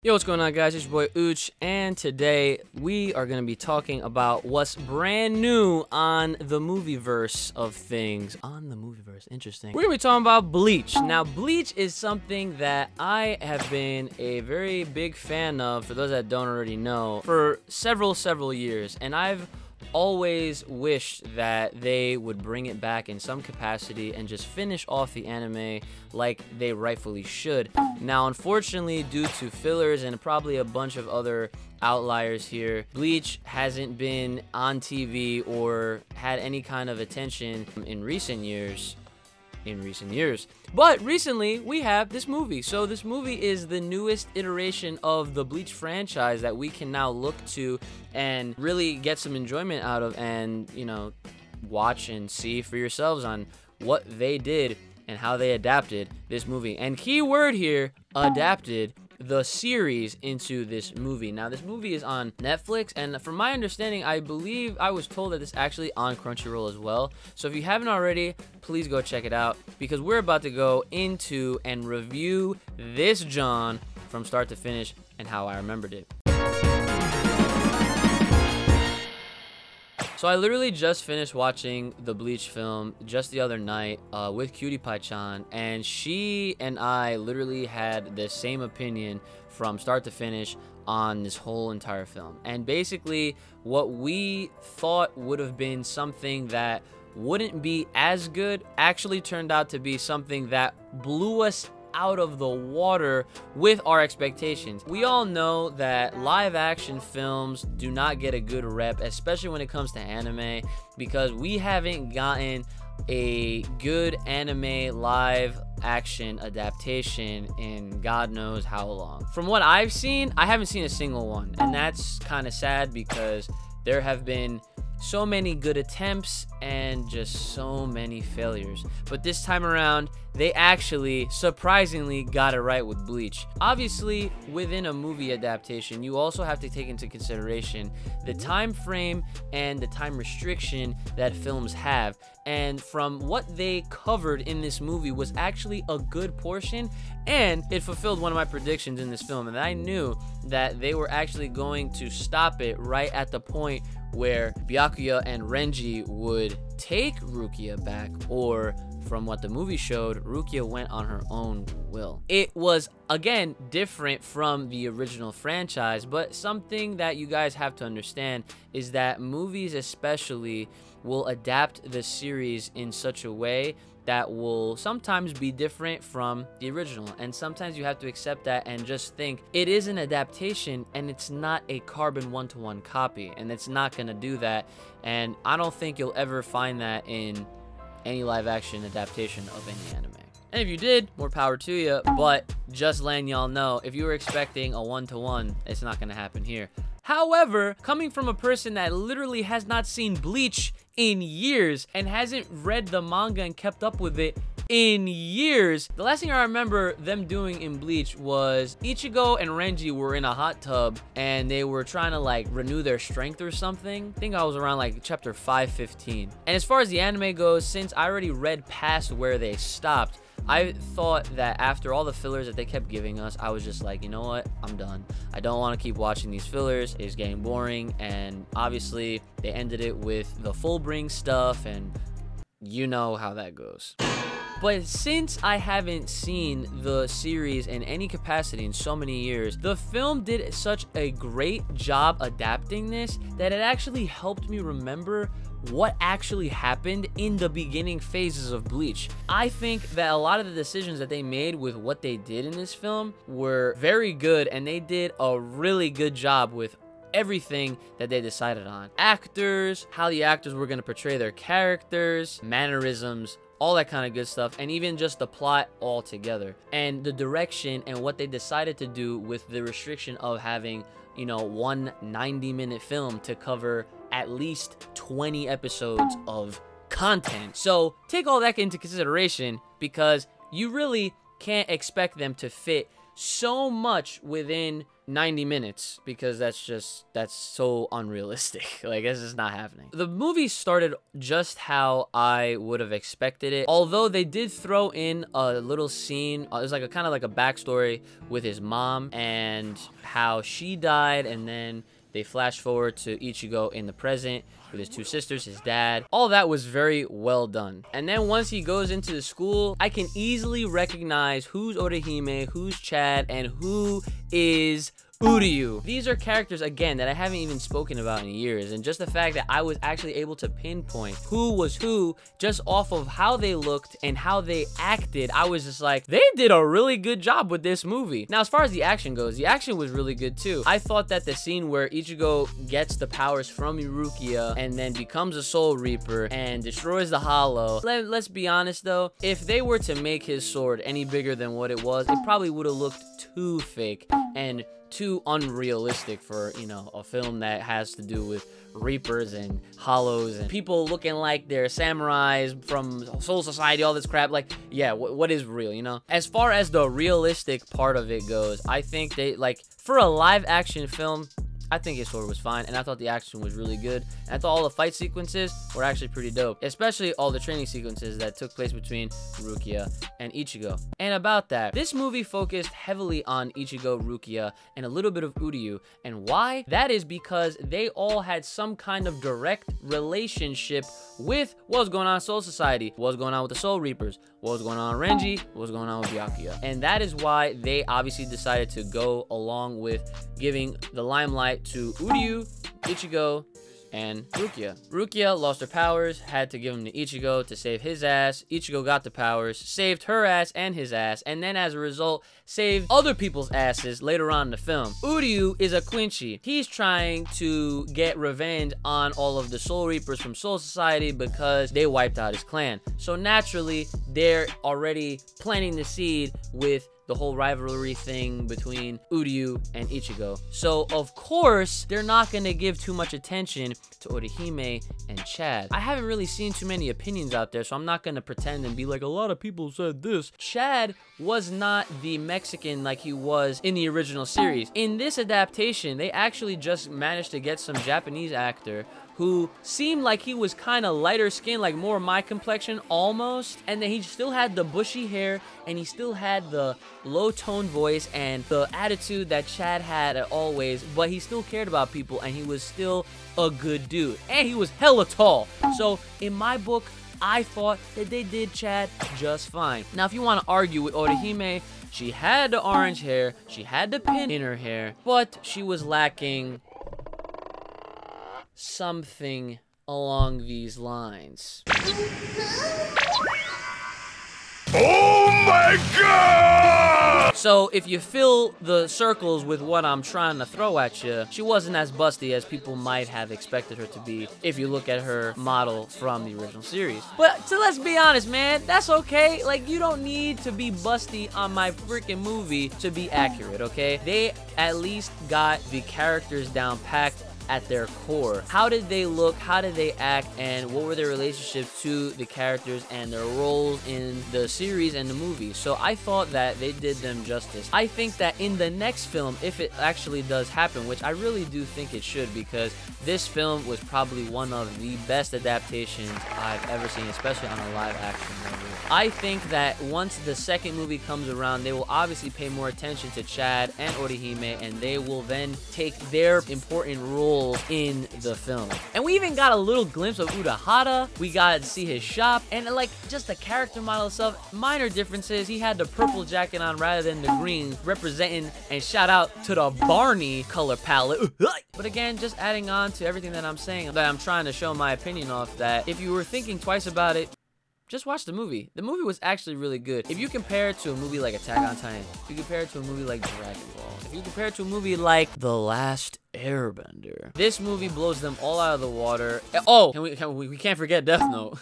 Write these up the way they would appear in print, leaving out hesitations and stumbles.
Yo, what's going on, guys? It's your boy Uchi, and today we are going to be talking about what's brand new on the movieverse of things. On the movieverse, interesting. We're going to be talking about Bleach. Now, Bleach is something that I have been a very big fan of, for those that don't already know, for several years, and I've always wished that they would bring it back in some capacity and just finish off the anime like they rightfully should. Now, unfortunately, due to fillers and probably a bunch of other outliers here, Bleach hasn't been on TV or had any kind of attention in recent years. But recently we have this movie. So this movie is the newest iteration of the Bleach franchise that we can now look to and really get some enjoyment out of, and, you know, watch and see for yourselves on what they did and how they adapted this movie. And key word here, adapted the series into this movie. Now, this movie is on Netflix, and from my understanding, I believe I was told that it's actually on Crunchyroll as well. So if you haven't already, please go check it out, because we're about to go into and review this John from start to finish and how I remembered it. So I literally just finished watching the Bleach film just the other night with Cutie Pie-chan, and she and I literally had the same opinion from start to finish on this whole entire film. And basically, what we thought would have been something that wouldn't be as good actually turned out to be something that blew us out of the water with our expectations. We all know that live action films do not get a good rep, especially when it comes to anime, because we haven't gotten a good anime live action adaptation in God knows how long. From what I've seen, I haven't seen a single one, and that's kind of sad because there have been so many good attempts and just so many failures. But this time around, they actually surprisingly got it right with Bleach. Obviously, within a movie adaptation, you also have to take into consideration the time frame and the time restriction that films have. And from what they covered in this movie was actually a good portion, and it fulfilled one of my predictions in this film. And I knew that they were actually going to stop it right at the point where Byakuya and Renji would take Rukia back, or from what the movie showed, Rukia went on her own will. It was, again, different from the original franchise, but something that you guys have to understand is that movies especially will adapt the series in such a way that will sometimes be different from the original, and sometimes you have to accept that and just think it is an adaptation and it's not a carbon one-to-one copy, and it's not gonna do that. And I don't think you'll ever find that in any live action adaptation of any anime. And if you did, more power to you, but just letting y'all know, if you were expecting a one-to-one, it's not gonna happen here. However, coming from a person that literally has not seen Bleach in years and hasn't read the manga and kept up with it in years, the last thing I remember them doing in Bleach was Ichigo and Renji were in a hot tub and they were trying to like renew their strength or something. I think I was around like chapter 515. And as far as the anime goes, since I already read past where they stopped, I thought that after all the fillers that they kept giving us, I was just like, you know what, I'm done. I don't want to keep watching these fillers. It's getting boring. And obviously they ended it with the Fullbring stuff, and you know how that goes. But since I haven't seen the series in any capacity in so many years, the film did such a great job adapting this that it actually helped me remember what actually happened in the beginning phases of Bleach. I think that a lot of the decisions that they made with what they did in this film were very good, and they did a really good job with everything that they decided on. Actors, how the actors were going to portray their characters, mannerisms, all that kind of good stuff, and even just the plot altogether, and the direction and what they decided to do with the restriction of having, you know, one 90-minute film to cover at least 20 episodes of content. So take all that into consideration, because you really can't expect them to fit so much within 90 minutes because that's so unrealistic. Like, it's just not happening. The movie started just how I would have expected it, although they did throw in a little scene. It was like a kind of like a backstory with his mom and how she died, and then they flash forward to Ichigo in the present with his two sisters, his dad. All that was very well done. And then once he goes into the school, I can easily recognize who's Orihime, who's Chad, and who is Uryu. These are characters, again, that I haven't even spoken about in years, and just the fact that I was actually able to pinpoint who was who just off of how they looked and how they acted, I was just like, they did a really good job with this movie. Now, as far as the action goes, the action was really good too. I thought that the scene where Ichigo gets the powers from Rukia and then becomes a Soul Reaper and destroys the Hollow, let's be honest though, if they were to make his sword any bigger than what it was, it probably would have looked too fake and too unrealistic for, you know, a film that has to do with Reapers and Hollows and people looking like they're samurais from Soul Society, all this crap. Like, yeah, what is real, you know? As far as the realistic part of it goes, I think they, like, for a live action film, I think his sword was fine, and I thought the action was really good. And I thought all the fight sequences were actually pretty dope, especially all the training sequences that took place between Rukia and Ichigo. And about that, this movie focused heavily on Ichigo, Rukia, and a little bit of Uryu. And why? That is because they all had some kind of direct relationship with what was going on in Soul Society, what was going on with the Soul Reapers, what was going on with Renji, what was going on with Byakuya. And that is why they obviously decided to go along with giving the limelight to Uryu, Ichigo, and Rukia. Rukia lost her powers, had to give them to Ichigo to save his ass. Ichigo got the powers, saved her ass and his ass, and then as a result, saved other people's asses later on in the film. Uryu is a Quincy. He's trying to get revenge on all of the Soul Reapers from Soul Society because they wiped out his clan. So naturally, they're already planting the seed with the whole rivalry thing between Uryu and Ichigo. So, of course, they're not gonna give too much attention to Orihime and Chad. I haven't really seen too many opinions out there, so I'm not gonna pretend and be like, a lot of people said this. Chad was not the Mexican like he was in the original series. In this adaptation, they actually just managed to get some Japanese actor who seemed like he was kind of lighter skinned, like more my complexion almost, and then he still had the bushy hair and he still had the low tone voice and the attitude that Chad had always, but he still cared about people and he was still a good dude, and he was hella tall. So in my book, I thought that they did Chad just fine. Now if you want to argue with Orihime, she had the orange hair, she had the pin in her hair, but she was lacking something along these lines. Oh my god! So if you fill the circles with what I'm trying to throw at you, she wasn't as busty as people might have expected her to be if you look at her model from the original series. But so let's be honest, man, that's okay. Like, you don't need to be busty on my freaking movie to be accurate, okay? They at least got the characters down packed at their core. How did they look? How did they act? And what were their relationships to the characters and their roles in the series and the movie? So I thought that they did them justice. I think that in the next film, if it actually does happen, which I really do think it should, because this film was probably one of the best adaptations I've ever seen, especially on a live action movie. I think that once the second movie comes around, they will obviously pay more attention to Chad and Orihime, and they will then take their important role in the film. And we even got a little glimpse of Urahara. We got to see his shop, and like just the character model itself, minor differences. He had the purple jacket on rather than the green, representing, and shout out to the Barney color palette. But again, just adding on to everything that I'm saying, that I'm trying to show my opinion off, that if you were thinking twice about it, just watch the movie. The movie was actually really good. If you compare it to a movie like Attack on Titan, if you compare it to a movie like Dragon Ball, if you compare it to a movie like The Last Airbender, this movie blows them all out of the water. Oh, we can't forget Death Note.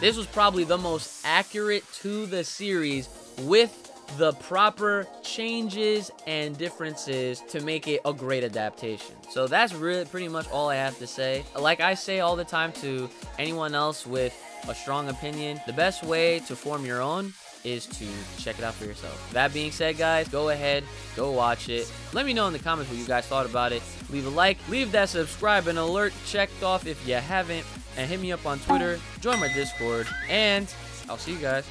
This was probably the most accurate to the series with the proper changes and differences to make it a great adaptation. So that's really pretty much all I have to say. Like I say all the time to anyone else with a strong opinion, the best way to form your own is to check it out for yourself. That being said, guys, go ahead, go watch it. Let me know in the comments what you guys thought about it. Leave a like, leave that subscribe and alert checked off if you haven't, and hit me up on Twitter, join my Discord, and I'll see you guys